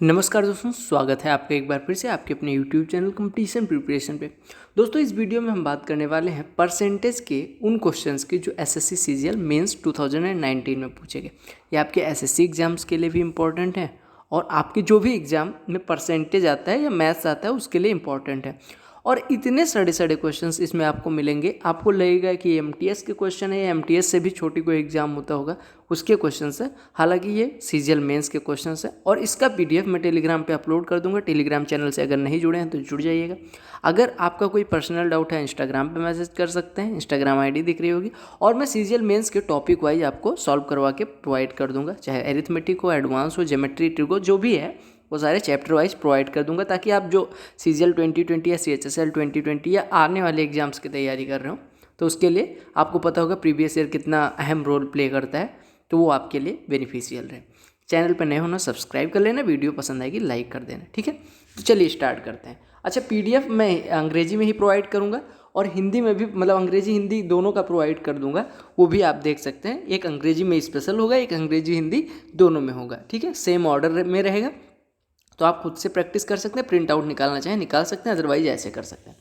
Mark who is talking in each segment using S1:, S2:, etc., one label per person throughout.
S1: नमस्कार दोस्तों, स्वागत है आपका एक बार फिर से आपके अपने YouTube चैनल कंपटीशन प्रिपरेशन पे। दोस्तों, इस वीडियो में हम बात करने वाले हैं परसेंटेज के उन क्वेश्चंस की जो एसएससी सीजीएल मेंस 2019 में पूछे गए। ये आपके एसएससी एग्जाम्स के लिए भी इम्पॉर्टेंट है और आपके जो भी एग्जाम में परसेंटेज आता है या मैथ्स आता है उसके लिए इम्पॉर्टेंट है। और इतने सड़े क्वेश्चंस इसमें आपको मिलेंगे, आपको लगेगा कि एमटीएस के क्वेश्चन है या एमटीएस से भी छोटी कोई एग्जाम होता होगा उसके क्वेश्चंस है। हालांकि ये सीजीएल मेंस के क्वेश्चंस है और इसका पीडीएफ मैं टेलीग्राम पे अपलोड कर दूंगा। टेलीग्राम चैनल से अगर नहीं जुड़े हैं तो जुड़ जाइएगा। अगर आपका कोई पर्सनल डाउट है इंस्टाग्राम पे मैसेज कर सकते हैं, इंस्टाग्राम आईडी दिख रही होगी और मैं सीजीएल मेंस के टॉपिक वाइज आपको सॉल्व करवा के प्रोवाइड कर दूंगा, चाहे एरिथमेटिक हो, एडवांस हो, ज्योमेट्री, ट्रिक हो, जो भी है वो सारे चैप्टर वाइज प्रोवाइड कर दूंगा, ताकि आप जो सीजीएल 2020 या सीएचएसएल 2020 या आने वाले एग्जाम्स की तैयारी कर रहे हो तो उसके लिए आपको पता होगा प्रीवियस ईयर कितना अहम रोल प्ले करता है, तो वो आपके लिए बेनिफिशियल रहे। चैनल पर नए होना सब्सक्राइब कर लेना, वीडियो पसंद आएगी लाइक कर देना, ठीक है। तो चलिए स्टार्ट करते हैं। अच्छा, पीडीएफ मैं अंग्रेजी में ही प्रोवाइड करूँगा और हिंदी में भी, मतलब अंग्रेजी हिंदी दोनों का प्रोवाइड कर दूंगा, वो भी आप देख सकते हैं। एक अंग्रेजी में स्पेशल होगा, एक अंग्रेजी हिंदी दोनों में होगा, ठीक है। सेम ऑर्डर में रहेगा, तो आप खुद से प्रैक्टिस कर सकते हैं। प्रिंट आउट निकालना चाहें निकाल सकते हैं, अदरवाइज ऐसे कर सकते हैं।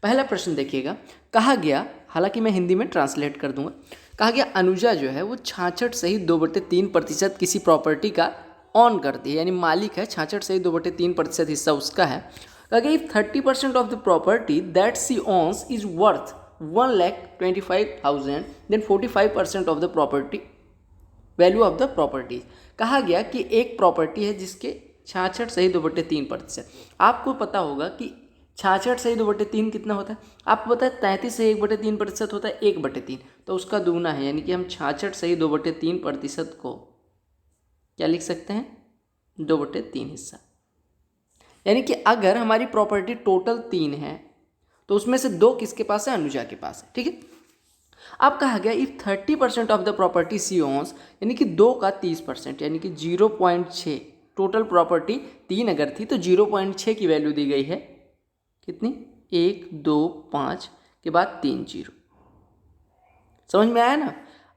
S1: पहला प्रश्न देखिएगा, कहा गया, हालांकि मैं हिंदी में ट्रांसलेट कर दूंगा। कहा गया अनुजा जो है वो 66 सहित 2/3% किसी प्रॉपर्टी का ऑन करती है, यानी मालिक है, 66 सहित 2/3% हिस्सा उसका है। कहा गया if 30% of the property that C owns is worth 1,25,000 then 45% of the property value of the properties. कहा गया कि एक प्रॉपर्टी है जिसके 66 सही 2/3%। आपको पता होगा कि 66 सही 2/3 कितना होता है, आपको पता है 33 से 1/3% होता है 1/3, तो उसका दूना है, यानी कि हम 66 सही 2/3% को क्या लिख सकते हैं, 2/3 हिस्सा। यानी कि अगर हमारी प्रॉपर्टी टोटल 3 है तो उसमें से 2 किसके पास है, अनुजा के पास है, ठीक है। अब कहा गया if 30% of the property C owns, यानी कि 2 का 30%, यानी कि 0.6, टोटल प्रॉपर्टी 3 अगर थी तो 0.6 की वैल्यू दी गई है, कितनी, 1 2 5 के बाद 3 जीरो। समझ में आया ना।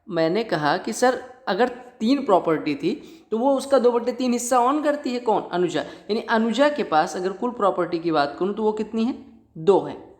S1: मैंने कहा कि सर अगर 3 प्रॉपर्टी थी तो वो उसका 2/3 हिस्सा ऑन करती है, कौन, अनुजा। यानी अनुजा के पास अगर कुल प्रॉपर्टी की बात करूँ तो वो कितनी है, 2 है।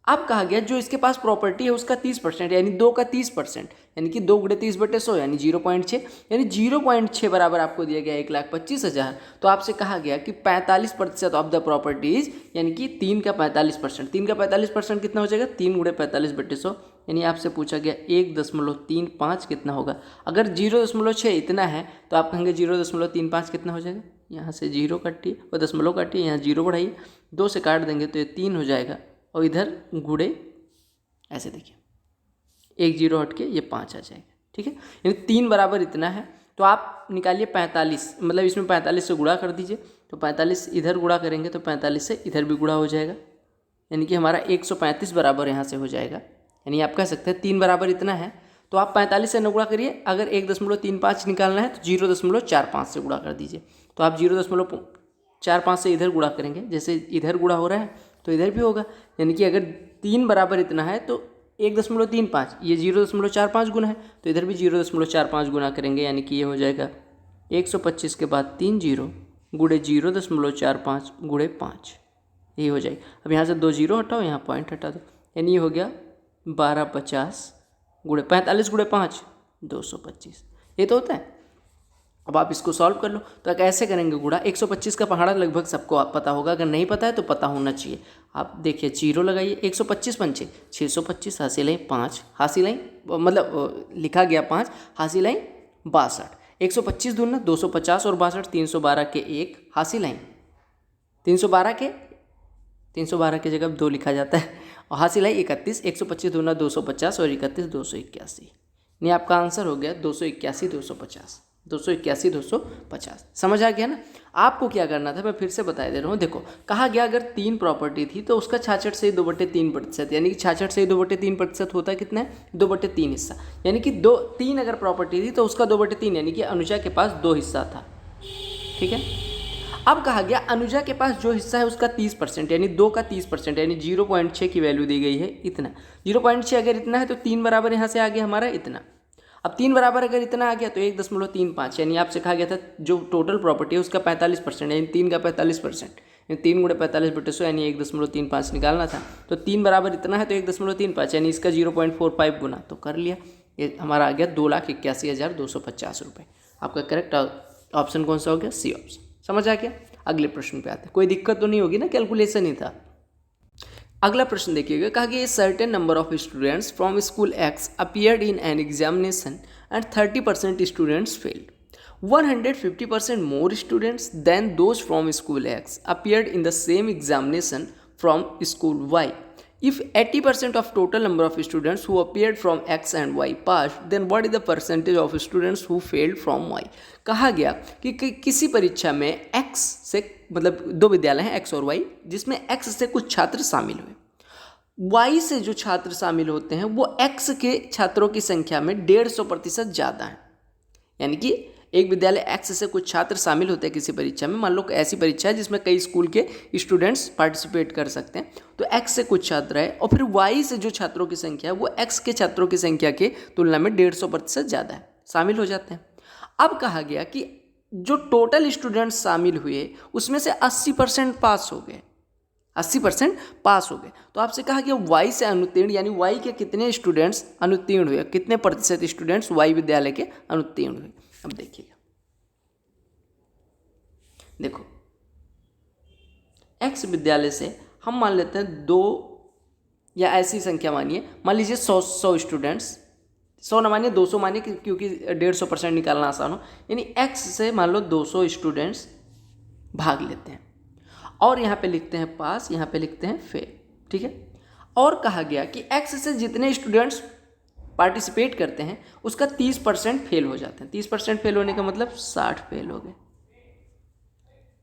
S1: अब कहा गया जो इसके पास प्रॉपर्टी है उसका 30%, यानी 2 का 30%, यानी कि 2 × 30/100 यानी 0.6, यानी 0.6 बराबर आपको दिया गया 1,25,000। तो आपसे कहा गया कि 45% ऑफ द प्रॉपर्टीज, यानी कि 3 का 45%, 3 का 45% कितना हो जाएगा, 3 × 45/100, यानी आपसे पूछा गया 1.35 कितना होगा। अगर 0.6 इतना है तो आप कहेंगे 0.35 कितना हो जाएगा, यहाँ से 0 काटिए और दशमलव काटिए, यहाँ 0 बढ़ाइए, 2 से काट देंगे तो ये 3 हो जाएगा और इधर गुड़े ऐसे देखिए 1 0 हट के ये 5 आ जाएगा, ठीक है। यानी 3 बराबर इतना है, तो आप निकालिए 45, मतलब इसमें 45 से गुणा कर दीजिए, तो 45 इधर गुणा करेंगे तो 45 से इधर भी गुणा हो जाएगा, यानी कि हमारा 135 बराबर यहाँ से हो जाएगा। यानी आप कह सकते हैं 3 बराबर इतना है, तो आप 45 से न गुणा करिए, अगर 1.35 निकालना है तो 0.45 से गुणा कर दीजिए। तो आप 0.45 से इधर गुणा करेंगे, जैसे इधर गुणा हो रहा है तो इधर भी होगा, यानी कि अगर 3 बराबर इतना है तो 1.35, ये 0.45 गुना है तो इधर भी 0.45 गुना करेंगे, यानी कि ये हो जाएगा 125 के बाद 3 जीरो गुड़े 0.45 गुड़े 5, यही हो जाएगी। अब यहाँ से 2 जीरो हटाओ, यहाँ पॉइंट हटा दो, यानी ये हो गया 1250 गुड़े 45 गुड़े 5 225, ये तो होता है। अब आप इसको सॉल्व कर लो, तो कैसे करेंगे गुणा, 125 का पहाड़ा लगभग सबको पता होगा, अगर नहीं पता है तो पता होना चाहिए। आप देखिए जीरो लगाइए, 125 पंचे 625, हासिल आई 5, हासिल आई मतलब लिखा गया 5, हासिल आई 62, 125 दूना 250 और 62 312 के 1, हासिल आई 312 के जगह 2 लिखा जाता है, और हासिल आई 31, 125 दूना 250 और 31 281, यानी आपका आंसर हो गया 281 250, 281 250। समझ आ गया ना। आपको क्या करना था मैं फिर से बता दे रहा हूँ। देखो, कहा गया अगर 3 प्रॉपर्टी थी तो उसका 66 से 2/3%, यानी कि 66 से 2/3% होता है कितना है, 2/3 हिस्सा, यानी कि 3 अगर प्रॉपर्टी थी तो उसका 2/3, यानी कि अनुजा के पास 2 हिस्सा था, ठीक है। अब कहा गया अनुजा के पास जो हिस्सा है उसका 30%, यानी 2 का 30%, यानी 0.6 की वैल्यू दी गई है इतना। 0.6 अगर इतना है तो 3 बराबर यहाँ से आ गया हमारा इतना। अब 3 बराबर अगर इतना आ गया तो 1.35, यानी आपसे कहा गया था जो टोटल प्रॉपर्टी है उसका 45%, यानी 3 का 45%, 3 गुणे 45/100 यानी 1.35 निकालना था। तो 3 बराबर इतना है तो 1.35, यानी इसका 0.45 गुना, तो कर लिया। ये हमारा आ गया 2,81,250 रुपये। आपका करेक्ट ऑप्शन कौन सा हो गया? C option. समझ आ गया? अगले प्रश्न पे आते हैं। कोई दिक्कत तो नहीं होगी ना, कैलकुलेशन ही था। अगला प्रश्न देखिएगा, कहा कि a certain number of students from school x appeared in an examination and 30% students failed. 150% more students than those from school X appeared in the same examination from school Y. If 80% of total number of students who appeared from X and Y passed, then what is the percentage of students who failed from Y? कहा गया कि किसी परीक्षा में X से, मतलब दो विद्यालय हैं X और Y, जिसमें X से कुछ छात्र शामिल हुए, Y से जो छात्र शामिल होते हैं वो X के छात्रों की संख्या में 150% ज़्यादा है। यानी कि एक विद्यालय X से कुछ छात्र शामिल होते हैं किसी परीक्षा में, मान लो ऐसी परीक्षा है जिसमें कई स्कूल के स्टूडेंट्स पार्टिसिपेट कर सकते हैं, तो X से कुछ छात्र है और फिर Y से जो छात्रों की संख्या है वो X के छात्रों की संख्या के तुलना में 150% ज़्यादा है, शामिल हो जाते हैं। अब कहा गया कि जो टोटल स्टूडेंट्स शामिल हुए उसमें से 80% पास हो गए, 80% पास हो गए। तो आपसे कहा कि Y से अनुत्तीर्ण, यानी Y के कितने स्टूडेंट्स अनुत्तीर्ण हुए, कितने प्रतिशत स्टूडेंट्स Y विद्यालय के अनुत्तीर्ण हुए। अब देखिएगा, देखो X विद्यालय से हम मान लेते हैं 2 या ऐसी संख्या मानिए, मान लीजिए 100 स्टूडेंट्स, 100 ना मानिए 200 मानिए क्योंकि 150% निकालना आसान हो, यानी X से मान लो 200 स्टूडेंट्स भाग लेते हैं और यहाँ पे लिखते हैं पास, यहाँ पे लिखते हैं फेल, ठीक है। और कहा गया कि X से जितने स्टूडेंट्स पार्टिसिपेट करते हैं उसका 30% फेल हो जाते हैं। 30% फेल होने का मतलब 60 फेल हो गए,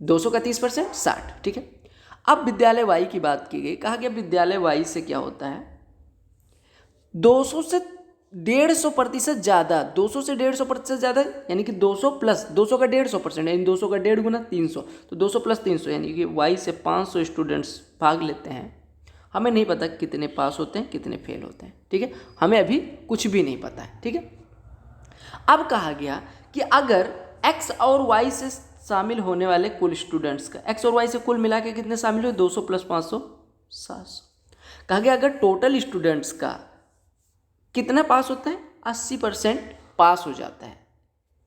S1: 200 का 30% 60, ठीक है। अब विद्यालय Y की बात की गई, कहा गया विद्यालय Y से क्या होता है, 200 से 150% ज़्यादा, 200 से 150% ज़्यादा, यानी कि 200 प्लस 200 का 150%, यानी 200 का 1.5 गुना 300, तो 200 प्लस 300 यानी कि Y से 500 स्टूडेंट्स भाग लेते हैं। हमें नहीं पता कितने पास होते हैं कितने फेल होते हैं, ठीक है, हमें अभी कुछ भी नहीं पता है, ठीक है। अब कहा गया कि अगर X और Y से शामिल होने वाले कुल स्टूडेंट्स का, X और Y से कुल मिला के कितने शामिल हुए, 200 प्लस 500 700। कहा गया अगर टोटल स्टूडेंट्स का कितना पास होता है, 80% पास हो जाता है।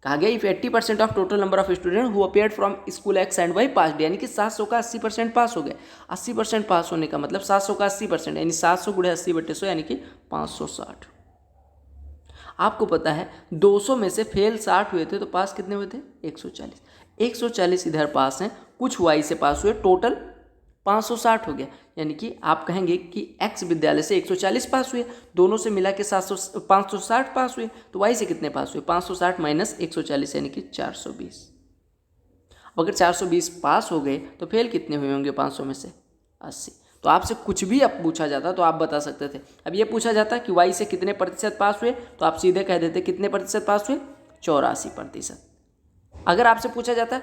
S1: कहा गया if 80% of total number of student who appeared from school X and Y passed, यानी कि 700 का 80% पास हो गए। 80% पास होने का मतलब 700 का 80%, यानी 700 गुणे 80/100 यानी कि 560। आपको पता है 200 में से फेल 60 हुए थे तो पास कितने हुए थे, 140। 140 इधर पास हैं, कुछ Y से पास हुए, टोटल 560 हो गया। यानी कि आप कहेंगे कि X विद्यालय से 140 पास हुए, दोनों से मिला के 560 पास हुए, तो Y से कितने पास हुए, 560 माइनस 140 यानी कि 420। अब अगर 420 पास हो गए तो फेल कितने हुए होंगे 500 में से, 80। तो आपसे कुछ भी अब पूछा जाता तो आप बता सकते थे। अब ये पूछा जाता कि Y से कितने प्रतिशत पास हुए, तो आप सीधे कह देते कितने प्रतिशत पास हुए, 84%। अगर आपसे पूछा जाता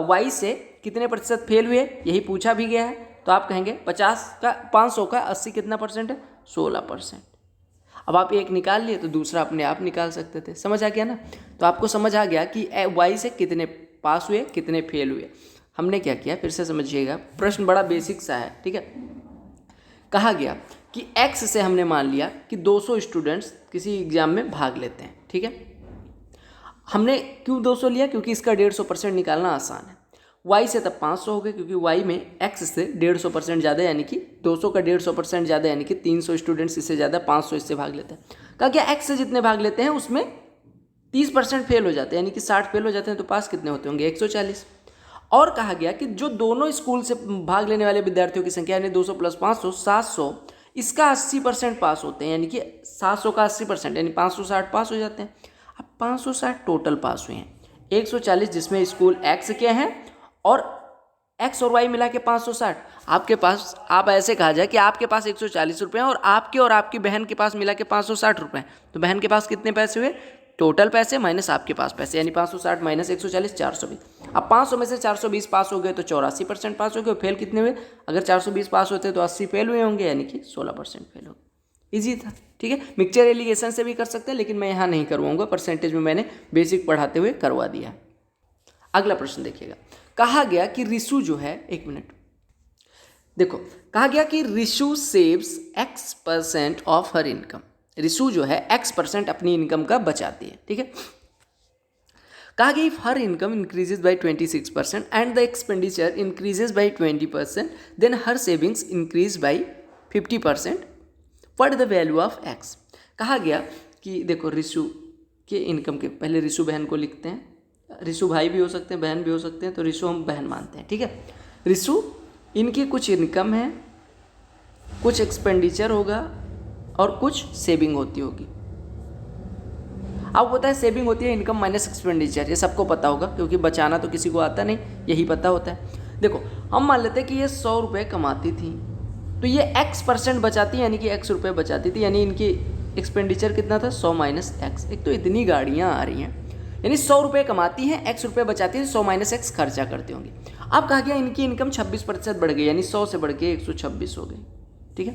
S1: Y से कितने प्रतिशत फेल हुए, यही पूछा भी गया है, तो आप कहेंगे 500 का 80 कितना परसेंट है, 16%। अब आप एक निकाल लिए तो दूसरा अपने आप निकाल सकते थे। समझ आ गया ना। तो आपको समझ आ गया कि Y से कितने पास हुए कितने फेल हुए। हमने क्या किया फिर से समझिएगा, प्रश्न बड़ा बेसिक सा है, ठीक है। कहा गया कि X से हमने मान लिया कि 200 स्टूडेंट्स किसी एग्जाम में भाग लेते हैं, ठीक है। हमने क्यों 200 लिया, क्योंकि इसका 150% निकालना आसान है। Y से तब 500 हो गए क्योंकि Y में X से 150% ज़्यादा, यानी कि 200 का 150% ज़्यादा, यानी कि 300 स्टूडेंट्स इससे ज़्यादा, 500 इससे भाग लेते हैं। कहा क्या X से जितने भाग लेते हैं उसमें 30% फेल हो जाते हैं, यानी कि 60 फेल हो जाते हैं, तो पास कितने होते होंगे, 140। और कहा गया कि जो दोनों स्कूल से भाग लेने वाले विद्यार्थियों की संख्या यानी 200 प्लस 500 700, इसका 80% पास होते हैं, यानी कि 700 का 80% यानी 560 पास हो जाते हैं। अब 560 टोटल पास हुए हैं, 140 जिसमें स्कूल X के हैं और X और Y मिला के 560। आपके पास, आप ऐसे कहा जाए कि आपके पास 140 रुपये हैं और आपकी बहन के पास मिला के 560 रुपये हैं, तो बहन के पास कितने पैसे हुए, टोटल पैसे माइनस आपके पास पैसे, यानी 560 माइनस 140 420। अब 500 में से 420 पास हो गए तो 84% पास हो गए। फेल कितने हुए, अगर 420 पास होते तो 80 फेल हुए होंगे, यानी कि 16% फेल हो गए। ईजी था। ठीक है। मिक्सचर एलिगेशन से भी कर सकते हैं, लेकिन मैं यहाँ नहीं करवाऊंगा, परसेंटेज में मैंने बेसिक पढ़ाते हुए करवा दिया। अगला प्रश्न देखिएगा, कहा गया कि रिशु जो है, एक मिनट देखो, कहा गया कि Rishu saves X% of her income. Rishu जो है X% अपनी इनकम का बचाती है, ठीक है। कहा गया if her income increases by 26% and the expenditure increases by 20%, then her savings increase by 50%, what the value of X। कहा गया कि देखो रिशु के इनकम के, पहले रिशु बहन को लिखते हैं, रिशु भाई भी हो सकते हैं, बहन भी हो सकते हैं, तो रिशु हम बहन मानते हैं, ठीक है। रिशु, इनकी कुछ इनकम है, कुछ एक्सपेंडिचर होगा और कुछ सेविंग होती होगी। अब होता है सेविंग होती है इनकम माइनस एक्सपेंडिचर, ये सबको पता होगा क्योंकि बचाना तो किसी को आता नहीं, यही पता होता है। देखो हम मान लेते हैं कि ये 100 रुपये कमाती थी, तो ये X% बचाती, यानी कि X रुपये बचाती थी, यानी इनकी एक्सपेंडिचर कितना था, 100 माइनस X। एक तो इतनी गाड़ियाँ आ रही हैं, यानी 100 रुपये कमाती हैं, X रुपये बचाती है, 100 माइनस X खर्चा करती होंगी। अब कहा गया इनकी इनकम 26% बढ़ गई, यानी 100 से बढ़ के 126 हो गई, ठीक है।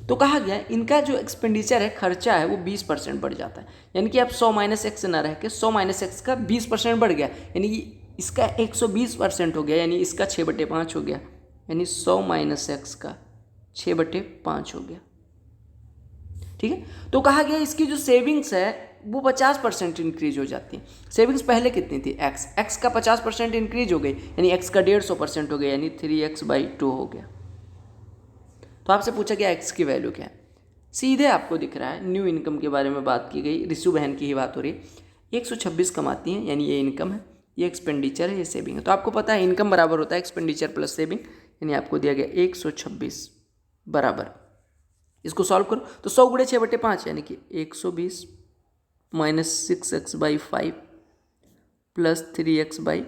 S1: तो कहा गया इनका जो एक्सपेंडिचर है, खर्चा है, वो 20% बढ़ जाता है, यानी कि अब 100 माइनस एक्स ना रह के 100 माइनस एक्स का 20% बढ़ गया, यानी कि इसका 120% हो गया, यानी इसका 6/5 हो गया, यानी 100 माइनस एक्स का 6/5 हो गया, ठीक है। तो कहा गया इसकी जो सेविंग्स है वो 50% इंक्रीज हो जाती है। सेविंग्स पहले कितनी थी, एक्स का 50% इंक्रीज हो गई, यानी एक्स का 150% हो गया, यानी 3x/2 हो गया। तो आपसे पूछा गया एक्स की वैल्यू क्या है, सीधे आपको दिख रहा है न्यू इनकम के बारे में बात की गई, रिशु बहन की ही बात हो रही है। 126 कमाती हैं, यानी ये इनकम है, ये एक्सपेंडिचर है, ये सेविंग है। तो आपको पता है इनकम बराबर होता है एक्सपेंडिचर प्लस सेविंग, यानी आपको दिया गया 126 बराबर, इसको सॉल्व करो तो 100 × 6/5 यानी कि 120 माइनस 6x/5 प्लस 3x/2।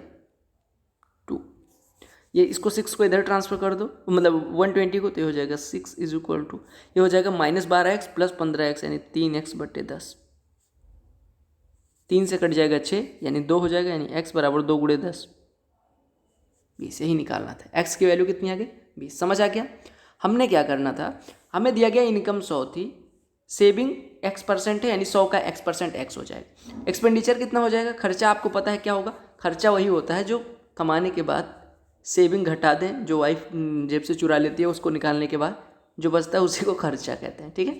S1: ये इसको 6 को इधर ट्रांसफर कर दो, मतलब 120 को, तो ये हो जाएगा 6 इज इक्वल टू, ये हो जाएगा -12x प्लस 15x, यानी 3x/10। 3 से कट जाएगा 6, यानी 2 हो जाएगा, यानी x बराबर 2 × 10, 20 यही निकालना था। x की वैल्यू कितनी आ गई, 20। समझ आ गया। हमने क्या करना था, हमें दिया गया इनकम 100 थी, सेविंग X% है, यानी 100 का X% X हो जाएगा। एक्सपेंडिचर कितना हो जाएगा, खर्चा आपको पता है क्या होगा, खर्चा वही होता है जो कमाने के बाद सेविंग घटा दें, जो वाइफ जेब से चुरा लेती है, उसको निकालने के बाद जो बचता है उसी को खर्चा कहते हैं, ठीक है।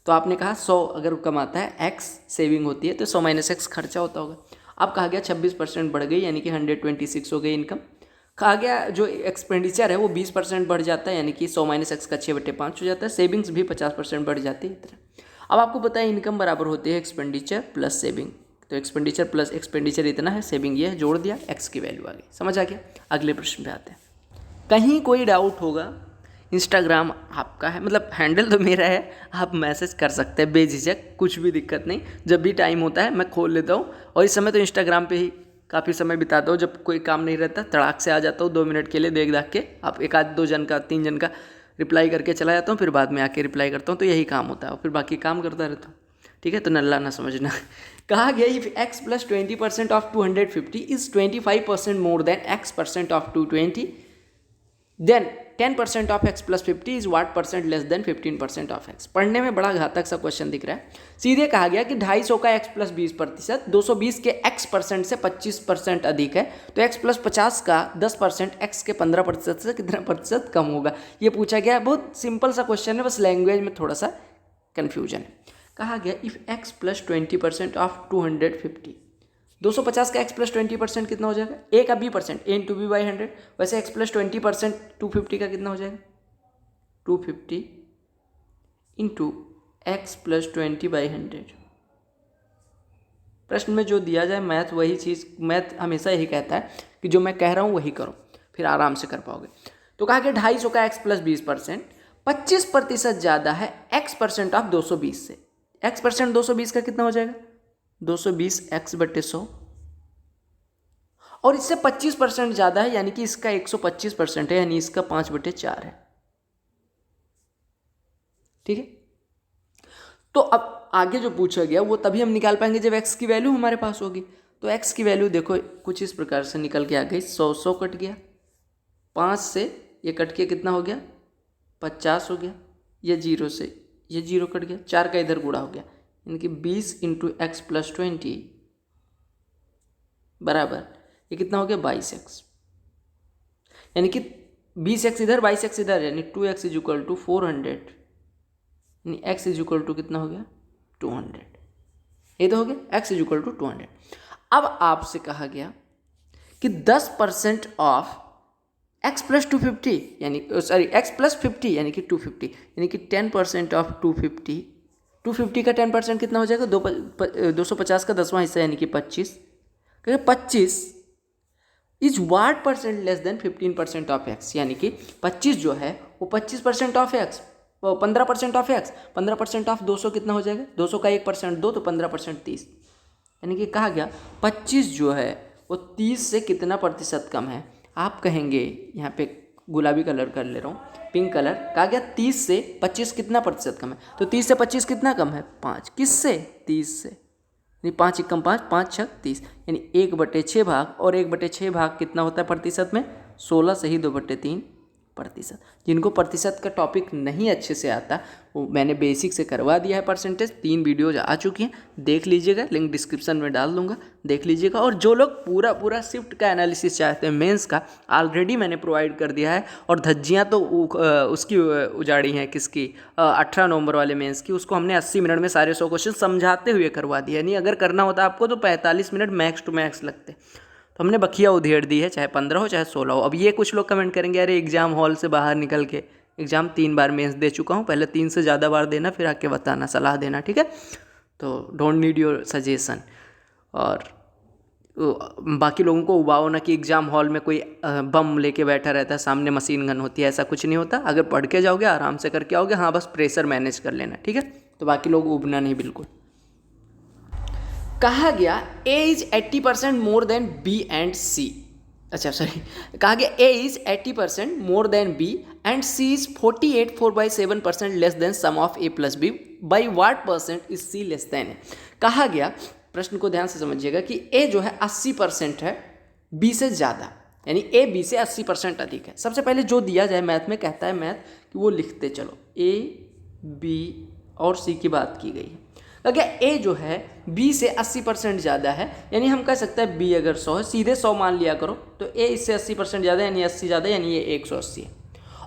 S1: तो आपने कहा 100 अगर कमाता है, X सेविंग होती है, तो 100 माइनस X खर्चा होता होगा। अब कहा गया 26% बढ़ गई, यानी कि 126 हो गई इनकम। कहा गया जो एक्सपेंडिचर है वो 20% बढ़ जाता है, यानी कि 100 माइनस एक्स का 6/5 हो जाता है। सेविंग्स भी 50% बढ़ जाती है इस तरह। अब आपको पता है इनकम बराबर होती है एक्सपेंडिचर प्लस सेविंग, तो एक्सपेंडिचर प्लस एक्सपेंडिचर इतना है, सेविंग ये है, जोड़ दिया, एक्स की वैल्यू आ गई। समझ आ गया। अगले प्रश्न पे आते हैं। कहीं कोई डाउट होगा, इंस्टाग्राम आपका है, मतलब हैंडल तो मेरा है, आप मैसेज कर सकते हैं बेझिझक, कुछ भी दिक्कत नहीं। जब भी टाइम होता है मैं खोल लेता हूँ, और इस समय तो इंस्टाग्राम पे ही काफ़ी समय बिताता हूँ। जब कोई काम नहीं रहता तड़ाक से आ जाता हूँ, 2 मिनट के लिए देख दाख के, आप 1-2 जन का 3 जन का रिप्लाई करके चला जाता हूँ, फिर बाद में आके रिप्लाई करता हूँ, तो यही काम होता है, और फिर बाकी काम करता रहता हूँ, ठीक है। तो नल्ला ना समझना। कहा गया इफ x + 20% ऑफ 250 is 25% more than x% of 220, then 10% of x + 50 is what percent less than 15% of x। पढ़ने में बड़ा घातक सा क्वेश्चन दिख रहा है। सीधे कहा गया कि 250 का x + 20%, 220 के x% से 25% अधिक है, तो x + 50 का 10% x के 15% से कितना प्रतिशत कम होगा। ये पूछा गया, बहुत सिंपल सा क्वेश्चन है, बस लैंग्वेज में थोड़ा सा कन्फ्यूजन है। कहा गया इफ x + 20% ऑफ 250, 250 का x + 20% कितना हो जाएगा, a का b%, a × b/100, वैसे x + 20% 250 का कितना हो जाएगा, 250 × x + 20/100। प्रश्न में जो दिया जाए मैथ वही चीज़, मैथ हमेशा यही कहता है कि जो मैं कह रहा हूँ वही करो, फिर आराम से कर पाओगे। तो कहा कि 250 का x + 20%, 25% ज़्यादा है x% ऑफ 220 से। x% 220 का कितना हो जाएगा, 220x/100, और इससे 25% ज़्यादा है, यानी कि इसका 125% है, यानी इसका 5/4 है, ठीक है। तो अब आगे जो पूछा गया वो तभी हम निकाल पाएंगे जब x की वैल्यू हमारे पास होगी। तो x की वैल्यू देखो कुछ इस प्रकार से निकल के आ गई, 100 कट गया, 5 से ये कट के कितना हो गया, 50 हो गया, ये 0 से ये 0 कट गया, 4 का इधर गुणा हो गया, यानी कि 20 इंटू एक्स प्लस 20 बराबर ये कितना हो गया 22x, यानी कि 20x इधर 22x इधर, यानी 2x इज इक्वल टू 400, यानी x इज इक्वल टू कितना हो गया 200। ये तो हो गया x इज इक्वल टू 200। अब आपसे कहा गया कि 10% ऑफ x प्लस 250 यानी सॉरी x प्लस 50 यानी कि 250, यानी कि 10% ऑफ 250 का 10% कितना हो जाएगा 250 का 10वां हिस्सा यानी कि 25, क्योंकि 25 is what percent less than 15% of x, यानी कि 25 जो है वो 25% of x, 15% of x, 15% of 200 कितना हो जाएगा, 200 का 1% 2 तो 15% 30, यानी कि कहा गया 25 जो है वो 30 से कितना प्रतिशत कम है। आप कहेंगे यहाँ पे गुलाबी कलर कर ले रहा हूँ, पिंक कलर, कहा गया 30 से 25 कितना प्रतिशत कम है, तो 30 से 25 कितना कम है 5, किससे 30 से, यानी 5 एकम 5, 5 छक 30, यानी 1/6 भाग, और 1/6 भाग कितना होता है प्रतिशत में 16 से ही 2/3 प्रतिशत। जिनको प्रतिशत का टॉपिक नहीं अच्छे से आता वो मैंने बेसिक से करवा दिया है परसेंटेज, 3 वीडियोज आ चुकी हैं, देख लीजिएगा, लिंक डिस्क्रिप्शन में डाल दूंगा, देख लीजिएगा। और जो लोग पूरा शिफ्ट का एनालिसिस चाहते हैं मेंस का, ऑलरेडी मैंने प्रोवाइड कर दिया है, और धज्जियाँ तो उसकी उजाड़ी हैं किसकी 18 नवंबर वाले मेंस की, उसको हमने 80 मिनट में सारे 100 क्वेश्चन समझाते हुए करवा दिया। नहीं अगर करना होता आपको तो 45 मिनट मैक्स टू मैक्स लगते, तो हमने बखिया उधेड़ दी है, चाहे 15 हो चाहे 16 हो। अब ये कुछ लोग कमेंट करेंगे अरे एग्जाम हॉल से बाहर निकल के, एग्जाम 3 बार मेंस दे चुका हूँ, पहले 3 से ज़्यादा बार देना फिर आके बताना, सलाह देना, ठीक है। तो डोंट नीड योर सजेशन। और बाकी लोगों को उबाओ ना कि एग्जाम हॉल में कोई बम लेके बैठा रहता है, सामने मशीन गन होती है, ऐसा कुछ नहीं होता। अगर पढ़ के जाओगे आराम से करके आओगे, हाँ बस प्रेशर मैनेज कर लेना, ठीक है। तो बाकी लोग उबना नहीं बिल्कुल। कहा गया A is 80% more than B and C, अच्छा सॉरी, कहा गया A is 80% more than B and C is 48 4/7% less than sum of A plus B, by what percent is C less than A। कहा गया, प्रश्न को ध्यान से समझिएगा कि A जो है 80% है B से ज़्यादा, यानी A B से 80% अधिक है। सबसे पहले जो दिया जाए मैथ में, कहता है मैथ कि वो लिखते चलो, A B और C की बात की गई है। अगर A जो है B से 80% ज़्यादा है, यानी हम कह सकते हैं B अगर 100 है, सीधे 100 मान लिया करो, तो A इससे 80% ज़्यादा यानी 80 ज़्यादा, यानी ये 180 है।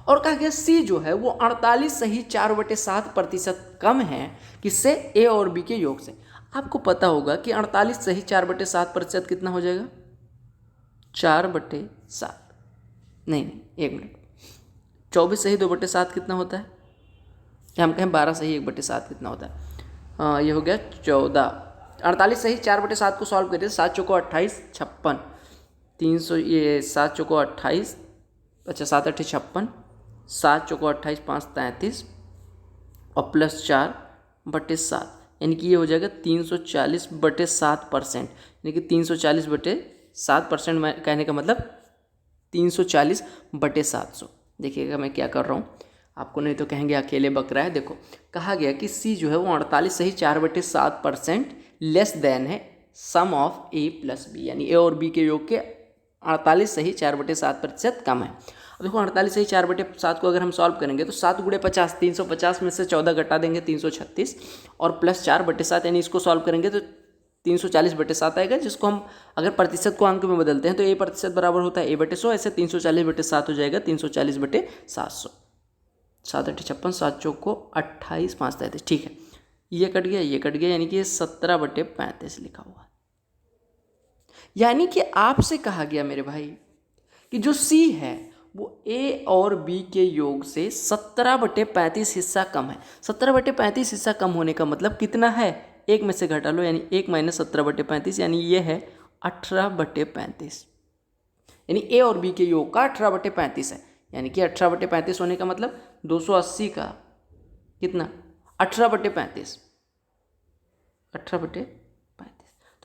S1: और कहा गया C जो है वो 48 सही 4/7% कम है, किससे, A और B के योग से। आपको पता होगा कि 48 सही 4/7% कितना हो जाएगा 4/7, नहीं 1 मिनट, 24 सही 2/7 कितना होता है, या हम कहें 12 सही 1/7 कितना होता है, ये हो गया 14। 48 सही 4/7 को सॉल्व करिए, 7 चौको 28 56, 300 ये 7 चौको 28, अच्छा 7 8 56, 7 चौको 28 5 33 और प्लस 4/7, यानी कि ये हो जाएगा 340/7%, यानी कि 340/7% में कहने का मतलब 340/700। देखिएगा मैं क्या कर रहा हूँ, आपको नहीं तो कहेंगे अकेले बकरा है। देखो कहा गया कि C जो है वो 48 सही 4/7% लेस देन है सम ऑफ A प्लस B, यानी A और B के योग के 48 सही 4/7% कम है। अब देखो 48 सही 4/7 को अगर हम सॉल्व करेंगे तो 7 × 50 350 में से 14 घटा देंगे 336 और प्लस 4/7, यानी इसको सॉल्व करेंगे तो 340/7 आएगा, जिसको हम अगर प्रतिशत को अंक में बदलते हैं तो A प्रतिशत बराबर होता है A/100, ऐसे 340/7 हो जाएगा 340/700। 7 8 56, 7 चौको 28 5 33, ठीक है, ये कट गया ये कट गया, यानी कि ये 17/35 लिखा हुआ है। यानी कि आपसे कहा गया मेरे भाई कि जो C है वो A और B के योग से 17/35 हिस्सा कम है। 17/35 हिस्सा कम होने का मतलब कितना है, 1 में से घटा लो, यानी 1 - 17/35, यानी ये है 18/35, यानी A और B के योग का 18/35 है, यानी कि 18/35 होने का मतलब 280 का कितना 18/35, 18/35,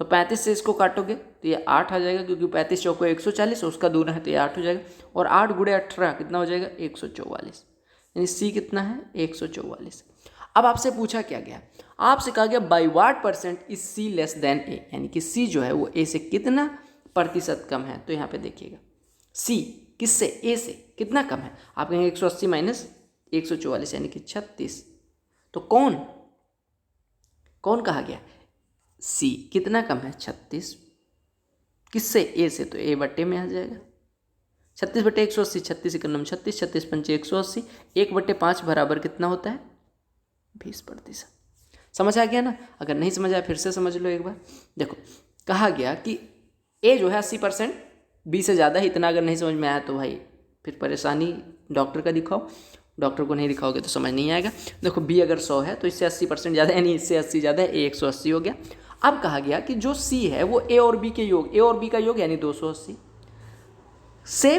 S1: तो 35 से इसको काटोगे तो ये 8 आ जाएगा, क्योंकि 35 चौको 140 उसका दूना है तो ये 8 हो जाएगा, और 8 × 18 कितना हो जाएगा 144, यानी C कितना है 144। अब आपसे पूछा क्या गया, आपसे कहा गया by what percent is C less than A, यानी कि C जो है वो A से कितना प्रतिशत कम है। तो यहाँ पे देखिएगा C किससे, A से कितना कम है, आप कहेंगे 180 - 144 यानी कि 36, तो कौन कौन कहा गया? सी। कितना कम है? 36। किससे? ए से, तो ए बट्टे में आ जाएगा। 36/180, 36 इकोनॉम 36, 36 पंचे 180, 1/5 बराबर कितना होता है? 20%। समझ आ गया ना? अगर नहीं समझ आया फिर से समझ लो एक बार। देखो, कहा गया कि ए जो है 80%, बी से ज़्यादा है। इतना अगर नहीं समझ में आया तो भाई फिर परेशानी डॉक्टर का दिखाओ, डॉक्टर को नहीं दिखाओगे तो समझ नहीं आएगा। देखो, बी अगर 100 है तो इससे 80% ज़्यादा, यानी इससे 80 ज़्यादा है, ए 180 हो गया। अब कहा गया कि जो सी है वो ए और बी के योग, ए और बी का योग यानी 280 से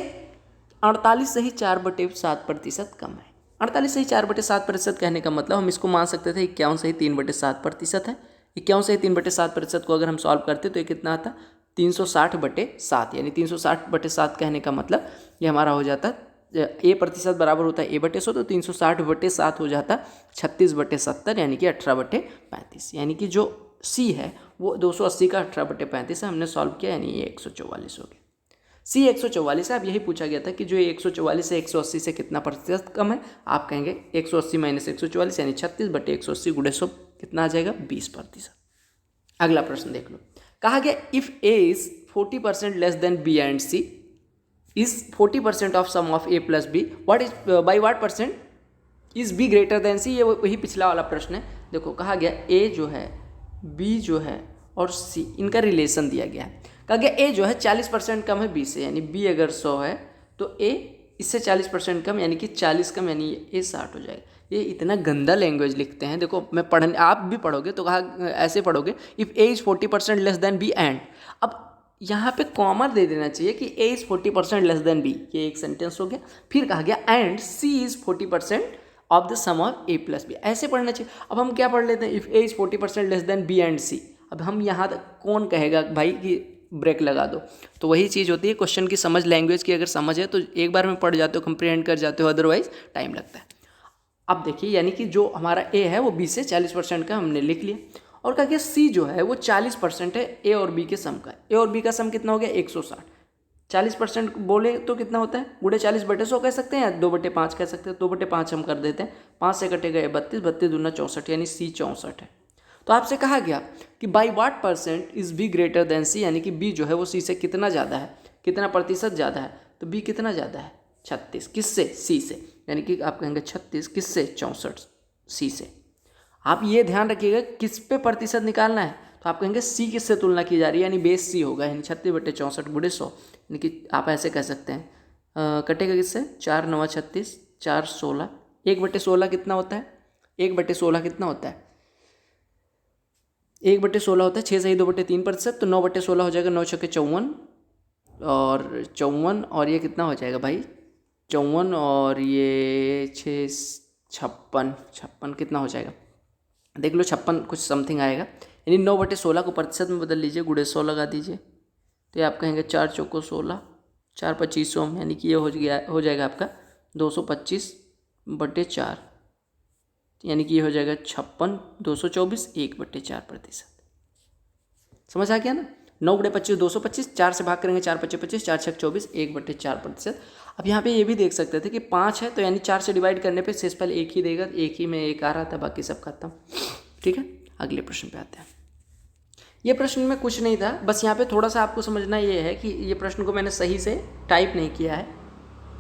S1: 48 से ही 4/7% कम है। 48 से ही 4/7% कहने का मतलब हम इसको मान सकते थे 51 से ही 3/7% है। 51 से ही 3/7% को अगर हम सॉल्व करते तो ये कितना आता? 360/7, यानी 360/7 कहने का मतलब ये हमारा हो जाता ए प्रतिशत बराबर होता है A/100, तो 360/7 हो जाता 36/70, यानी कि 18/35। यानी कि जो सी है वो 280 का 18/35 है। हमने सॉल्व किया, यानी ये 144 हो गया। सी 144 है। अब यही पूछा गया था कि जो 144 से 180 से कितना प्रतिशत कम है? आप कहेंगे 180 - 144 यानी 36/180 × 100 कितना आ जाएगा? 20%। अगला प्रश्न देख लो। कहा गया if A is 40% less than B and C is 40% of sum of A plus B, what is by what percent is B greater than C. ये वही पिछला वाला प्रश्न है। देखो, कहा गया ए जो है, बी जो है और सी, इनका रिलेशन दिया गया है। कहा गया ए जो है 40% कम है बी से, यानी बी अगर 100 है तो ए इससे 40% कम, यानी कि 40 कम, यानी ए 60 हो जाएगा। ये इतना गंदा लैंग्वेज लिखते हैं। देखो, मैं पढ़ने, आप भी पढ़ोगे तो कहा ऐसे पढ़ोगे, if A is 40% less than B and, अब यहाँ पे कॉमा दे देना चाहिए कि A is 40% less than B, ये एक सेंटेंस हो गया। फिर कहा गया and C is 40% of the sum of A plus B, ऐसे पढ़ना चाहिए। अब हम क्या पढ़ लेते हैं, if A is 40% less than B and C. अब हम यहाँ तक कौन कहेगा भाई कि ब्रेक लगा दो? तो वही चीज़ होती है, क्वेश्चन की समझ, लैंग्वेज की अगर समझ है तो एक बार में पढ़ जाते हो, कंप्रीहेंड कर जाते हो, अदरवाइज टाइम लगता है। अब देखिए, यानी कि जो हमारा ए है वो बी से 40% का हमने लिख लिया, और कहा कि सी जो है वो 40% है ए और बी के सम का। ए और बी का सम कितना हो गया? 160। 40% बोले तो कितना होता है? × 40/100 कह सकते हैं या 2/5 कह सकते हैं। 2/5 हम कर देते हैं, 5 से कटेगा 32, 32 दूना 64, यानी सी 64 है। तो आपसे कहा गया कि by what percent is B greater than C, यानी कि बी जो है वो सी से कितना ज़्यादा है, कितना प्रतिशत ज़्यादा है? तो बी कितना ज़्यादा है? 36। किससे? सी से, यानी कि आप कहेंगे 36 किससे? 64 सी से। आप ये ध्यान रखिएगा किस पे प्रतिशत निकालना है, तो आप कहेंगे सी किससे तुलना की जा रही है, यानी बेस सी होगा, यानी 36/64 × 100, यानी कि आप ऐसे कह सकते हैं कटेगा किससे? 4 × 9 = 36, 4 × 16, 1/16 कितना होता है? 1/16 कितना होता है? 1/16 होता है 6 से ही 2/3%, तो 9/16 हो जाएगा, 9 × 6 = 54, और 54, और ये कितना हो जाएगा भाई? 54 और ये 6 56 कितना हो जाएगा? देख लो, 56 कुछ समथिंग आएगा, यानी 9/16 को प्रतिशत में बदल लीजिए, × 100 लगा दीजिए, तो ये आप कहेंगे 4 × 16, 4 × 25 यानी कि ये हो जाएगा आपका 225/4, यानी कि ये हो जाएगा 56, 224, 1/4%। समझ आ गया ना? 9 × 25 225, 4 से भाग करेंगे 4 × 5 = 25, 4 × 6 = 24, 1/4%। अब यहाँ पे ये भी देख सकते थे कि 5 है, तो यानी 4 से डिवाइड करने पे शेष पहले एक ही देगा, एक ही में एक आ रहा था, बाकी सब खत्म। ठीक है, अगले प्रश्न पे आते हैं। ये प्रश्न में कुछ नहीं था, बस यहाँ पे थोड़ा सा आपको समझना ये है कि ये प्रश्न को मैंने सही से टाइप नहीं किया है।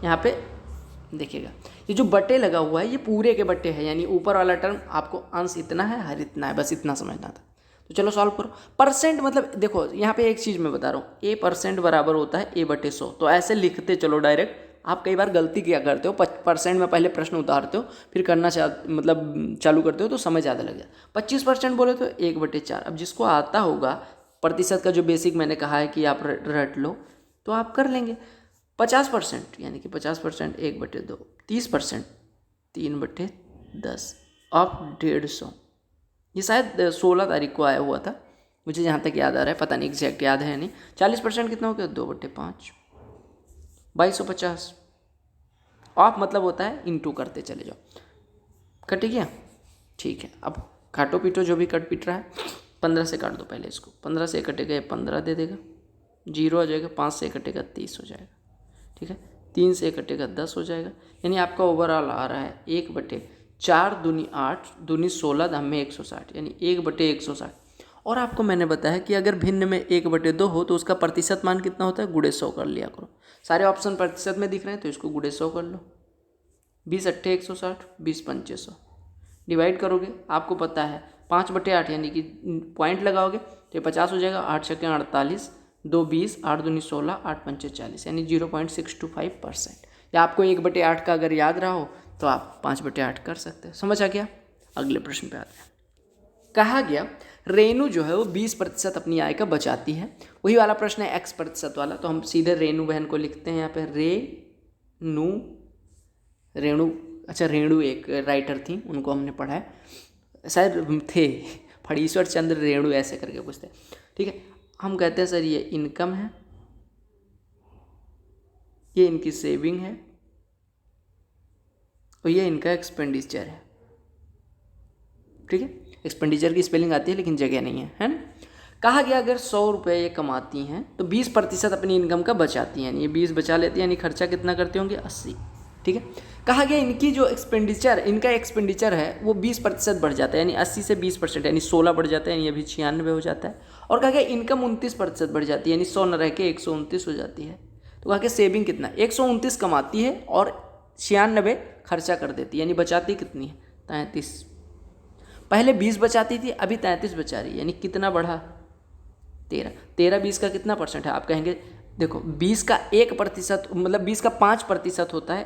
S1: यहाँ पे देखिएगा, ये जो बटे लगा हुआ है ये पूरे के बटे है, यानी ऊपर वाला टर्म आपको अंश इतना है, हर इतना है, बस इतना समझना था। तो चलो सॉल्व करो। परसेंट मतलब देखो, यहाँ पे एक चीज़ मैं बता रहा हूँ, A% बराबर होता है A/100, तो ऐसे लिखते चलो डायरेक्ट। आप कई बार गलती क्या करते हो, % में पहले प्रश्न उतारते हो, फिर करना मतलब चालू करते हो तो समझ ज़्यादा लग जाए। 25% बोले तो 1/4। अब जिसको आता होगा प्रतिशत का जो बेसिक मैंने कहा है कि आप रट लो, तो आप कर लेंगे। 50% यानी कि 50% 1/2, 30% 3/10 ऑफ 150। ये शायद 16 तारीख को आया हुआ था, मुझे जहाँ तक याद आ रहा है, पता नहीं एग्जैक्ट याद है नहीं। 40% कितना हो गया? 2/5, 2250। ऑफ मतलब होता है इंटू करते चले जाओ, कट गया? ठीक है, अब काटो पीटो जो भी कट पीट रहा है। 15 से काट दो पहले इसको, 15 से कटेगा 15 दे देगा, 0 आ जाएगा, 5 से कटेगा 30 हो जाएगा। ठीक है, 3 से कटेगा 10 हो जाएगा, यानी आपका ओवरऑल आ रहा है 1/4 4 दूनी 8 दूनी 16 धाम में 160 यानी 1/160। और आपको मैंने बताया कि अगर भिन्न में 1/2 हो तो उसका प्रतिशत मान कितना होता है, गुणे 100 कर लिया करो। सारे ऑप्शन प्रतिशत में दिख रहे हैं तो इसको गुणे 100 कर लो। 20 × 8 160, 20 × 5 100। डिवाइड करोगे, आपको पता है 5/8 यानी कि पॉइंट लगाओगे तो 50 हो जाएगा। 8 × 48, 2 20, 8 दूनी 16, 8 × 5 40 यानी 0.625%। या आपको 1/8 का अगर याद रहा हो तो आप 5/8 कर सकते हैं। समझ आ गया। अगले प्रश्न पे आते हैं। कहा गया रेणु जो है वो 20% अपनी आय का बचाती है। वही वाला प्रश्न है x% वाला, तो हम सीधे रेणु बहन को लिखते हैं यहाँ पे रेणु। अच्छा, रेणु एक राइटर थी, उनको हमने पढ़ा है, शायद थे फणीश्वर चंद्र रेणु ऐसे करके पूछते। ठीक है, हम कहते हैं सर ये इनकम है, ये इनकी सेविंग है और ये इनका एक्सपेंडिचर है। ठीक है, एक्सपेंडिचर की स्पेलिंग आती है लेकिन जगह नहीं है ना। कहा गया अगर 100 रुपये ये कमाती हैं तो 20% अपनी इनकम का बचाती हैं, यानी ये 20 बचा लेती हैं, यानी खर्चा कितना करते होंगे, 80। ठीक है, कहा गया इनकी जो इनका एक्सपेंडिचर है वो 20% बढ़ जाता है, यानी 80 से 20% यानी 16 बढ़ जाता है, यानी अभी 96 हो जाता है। और कहा गया इनकम 29% बढ़ जाती है, यानी 100 न रह के 129 हो जाती है। तो कहा गया सेविंग कितना, 129 कमाती है और 96 खर्चा कर देती है, यानी बचाती कितनी है, 33। पहले 20 बचाती थी, अभी 33 बचा रही है, यानी कितना बढ़ा, 13। 20 का कितना परसेंट है, आप कहेंगे देखो 20 का 1% मतलब 20 का 5% होता है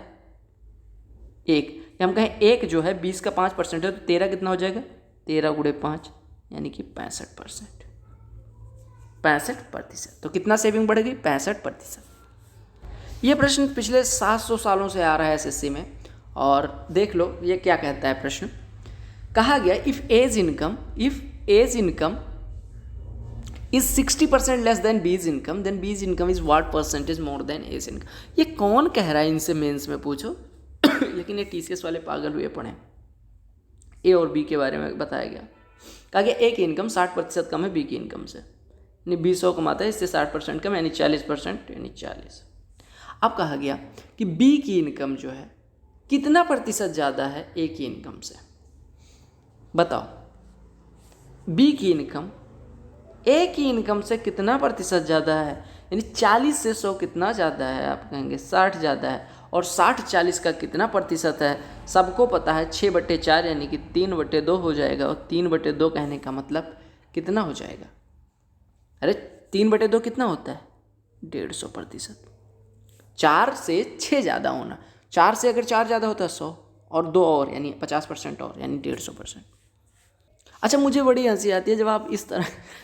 S1: 1, या हम कहें 1 जो है 20 का 5% है तो 13 कितना हो जाएगा, 13 × 5 यानी कि 65%। 65%। तो कितना सेविंग बढ़ गई, 65%। ये प्रश्न पिछले 700 सालों से आ रहा है एसएससी में, और देख लो ये क्या कहता है प्रश्न। कहा गया if A's income is 60% less than B's income, then B's income is what percentage more than A's income. ये कौन कह रहा है, इनसे मेंस में पूछो लेकिन ये टीसीएस वाले पागल हुए पढ़े। ए और बी के बारे में बताया गया। कहा गया ए की इनकम 60% कम है बी की इनकम से, यानी 200 कमाता है, इससे 60% कम यानी 40%, यानी 40। अब कहा गया कि बी की इनकम जो है कितना प्रतिशत ज़्यादा है ए की इनकम से, बताओ। बी की इनकम ए की इनकम से कितना प्रतिशत ज़्यादा है, यानी 40 से 100 कितना ज़्यादा है, आप कहेंगे 60 ज़्यादा है। और 60-40 का कितना प्रतिशत है, सबको पता है 6/4 यानी कि 3/2 हो जाएगा। और 3/2 कहने का मतलब कितना हो जाएगा, अरे 3/2 कितना होता है, 150%। 4 से 6 ज़्यादा होना, 4 से अगर 4 ज़्यादा होता है 100 और 2 और यानी 50% और यानी 150%। अच्छा, मुझे बड़ी हंसी आती है जब आप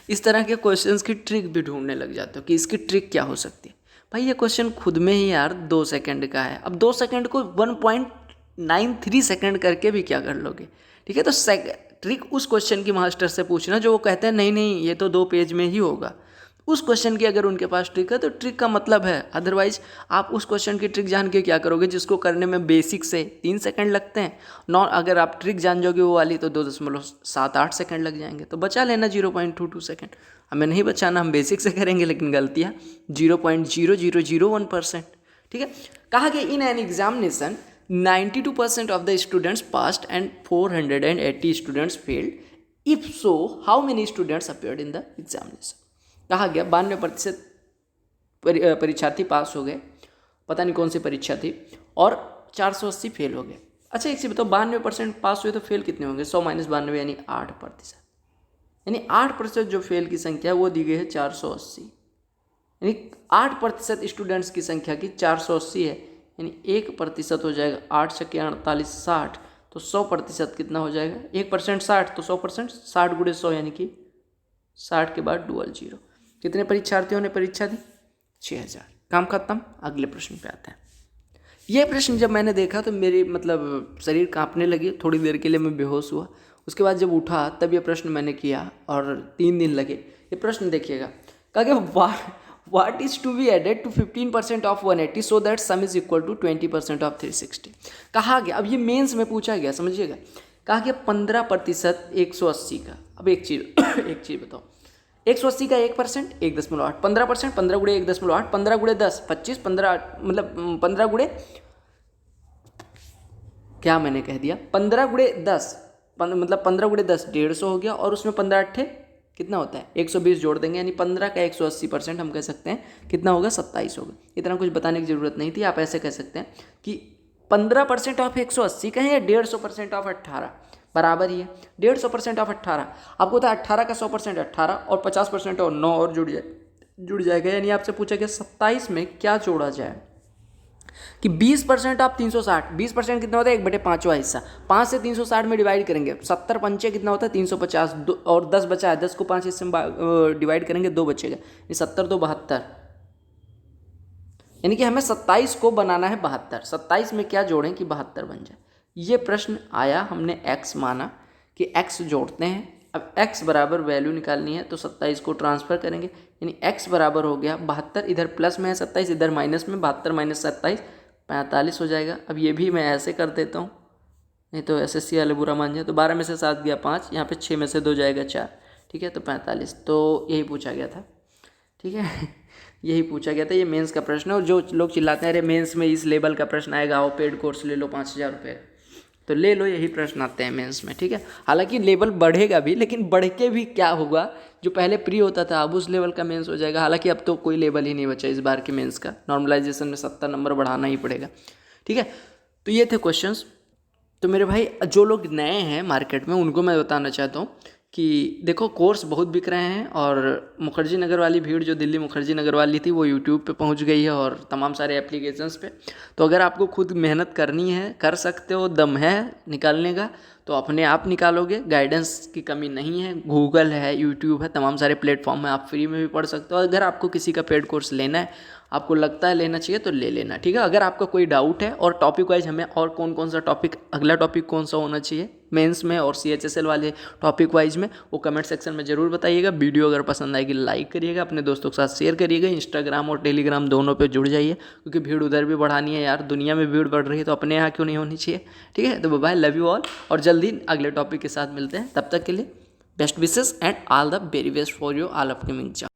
S1: इस तरह के क्वेश्चंस की ट्रिक भी ढूंढने लग जाते हो कि इसकी ट्रिक क्या हो सकती है। भाई ये क्वेश्चन खुद में ही यार 2 सेकंड का है, अब 2 सेकंड को 1.93 सेकंड करके भी क्या कर लोगे। ठीक है, तो ट्रिक उस क्वेश्चन की मास्टर से पूछना जो वो कहते हैं नहीं ये तो 2 पेज में ही होगा। उस क्वेश्चन की अगर उनके पास ट्रिक है तो ट्रिक का मतलब है, अदरवाइज आप उस क्वेश्चन की ट्रिक जान के क्या करोगे जिसको करने में बेसिक से 3 सेकंड लगते हैं। अगर आप ट्रिक जान जाओगे वो वाली तो 2.78 सेकंड लग जाएंगे, तो बचा लेना 0.22 सेकंड। हमें नहीं बचाना, हम बेसिक से करेंगे, लेकिन गलतियाँ 0.0001%। ठीक है, कहा गया in an examination 92% of the students passed and 480 students failed, if so how many students appeared in the examination. कहा गया 92% परीक्षार्थी पास हो गए, पता नहीं कौन सी परीक्षा थी, और 480 फेल हो गए। अच्छा एक चीज़ बताओ, 92% पास हुए तो फेल कितने होंगे, 100 - 92 यानी 8%, यानी 8% जो फेल की संख्या है वो दी गई है 480, यानी 8% स्टूडेंट्स की संख्या की 480 है, यानी 1% हो जाएगा 8 × 48 60, तो 100% कितना हो जाएगा, 1% 60 तो 100% 60 × 100 यानी कि 60 के बाद डुअल 0। कितने परीक्षार्थियों ने परीक्षा दी, 6000। काम खत्म। अगले प्रश्न पे आते हैं। ये प्रश्न जब मैंने देखा तो मेरी शरीर कांपने लगी, थोड़ी देर के लिए मैं बेहोश हुआ। उसके बाद जब उठा तब ये प्रश्न मैंने किया और 3 दिन लगे। ये प्रश्न देखिएगा, कहा कि what is to be added to 15% of 180 so that sum is equal to 20% of 360। कहा गया, अब ये मेंस में पूछा गया, समझिएगा। कहा गया 15% 180 का। अब एक चीज़ बताओ, 180 का 1% 1.8, 15% 15 × 1.8, 15 × 10 25, 15 15 × क्या मैंने कह दिया, 15 गुणे 10 मतलब 15 गुणे 10 150 हो गया, और उसमें 15 अट्ठे कितना होता है 120 जोड़ देंगे, यानी 15 का 180% हम कह सकते हैं कितना होगा 27 होगा। इतना कुछ बताने की जरूरत नहीं थी, आप ऐसे कह सकते हैं कि 15% ऑफ 180 कहें या 150% ऑफ 18 बराबर ही है। 150% ऑफ 18 आपको होता है 18 का 100% 18 और 50% और 9 और जुड़ जाएगा, यानी आपसे पूछा गया 27 में क्या जोड़ा जाए कि 20% आप 360, 20% कितना होता है 1/5वां हिस्सा, 5 से 360 में डिवाइड करेंगे, 70 पंचे कितना होता है 350, और 10 बचा है, 10 को 5 हिस्से में डिवाइड करेंगे 2 बचेगा, ये 70 2 72, यानी कि हमें 27 को बनाना है 72, 27 में क्या जोड़ें कि 72 बन जाए। ये प्रश्न आया, हमने x माना कि x जोड़ते हैं। अब x बराबर वैल्यू निकालनी है तो 27 को ट्रांसफर करेंगे, यानी x बराबर हो गया 72, इधर प्लस में है 27, इधर माइनस में 72 माइनस 27 45 हो जाएगा। अब ये भी मैं ऐसे कर देता हूँ, नहीं तो SSC वाले बुरा मान जाए। तो 12 में से 7 गया 5, यहाँ पे 6 में से 2 जाएगा 4, ठीक है, तो 45। तो यही पूछा गया था, ठीक है यही पूछा गया था, ये मेंस का प्रश्न है। और जो लोग चिल्लाते हैं अरे मेंस में इस लेवल का प्रश्न आएगा, आओ पेड कोर्स ले लो 5000 रुपये, तो ले लो, यही प्रश्न आते हैं मेंस में, ठीक है। हालांकि लेवल बढ़ेगा भी, लेकिन बढ़ के भी क्या होगा, जो पहले प्री होता था अब उस लेवल का मेंस हो जाएगा। हालांकि अब तो कोई लेवल ही नहीं बचा इस बार के मेंस का, नॉर्मलाइजेशन में 70 नंबर बढ़ाना ही पड़ेगा, ठीक है। तो ये थे क्वेश्चंस। तो मेरे भाई जो लोग नए हैं मार्केट में उनको मैं बताना चाहता हूँ कि देखो कोर्स बहुत बिक रहे हैं, और मुखर्जी नगर वाली भीड़ जो दिल्ली मुखर्जी नगर वाली थी वो यूट्यूब पे पहुंच गई है और तमाम सारे एप्लीकेशंस पे। तो अगर आपको खुद मेहनत करनी है, कर सकते हो, दम है निकालने का, तो अपने आप निकालोगे, गाइडेंस की कमी नहीं है। गूगल है, यूट्यूब है, तमाम सारे प्लेटफॉर्म है, आप फ्री में भी पढ़ सकते हो। अगर आपको किसी का पेड कोर्स लेना है, आपको लगता है लेना चाहिए तो ले लेना, ठीक है। अगर आपका कोई डाउट है और टॉपिक वाइज हमें और कौन कौन सा टॉपिक, अगला टॉपिक कौन सा होना चाहिए मेंस में और CHSL वाले टॉपिक वाइज में, वो कमेंट सेक्शन में ज़रूर बताइएगा। वीडियो अगर पसंद आएगी लाइक करिएगा, अपने दोस्तों के साथ शेयर करिएगा, इंस्टाग्राम और टेलीग्राम दोनों पे जुड़ जाइए, क्योंकि भीड़ उधर भी बढ़ानी है यार, दुनिया में भीड़ बढ़ रही है तो अपने यहाँ क्यों नहीं होनी चाहिए, ठीक है। तो बाय, लव यू ऑल, और जल्दी अगले टॉपिक के साथ मिलते हैं। तब तक के लिए best wishes and all the very best for your all upcoming exam.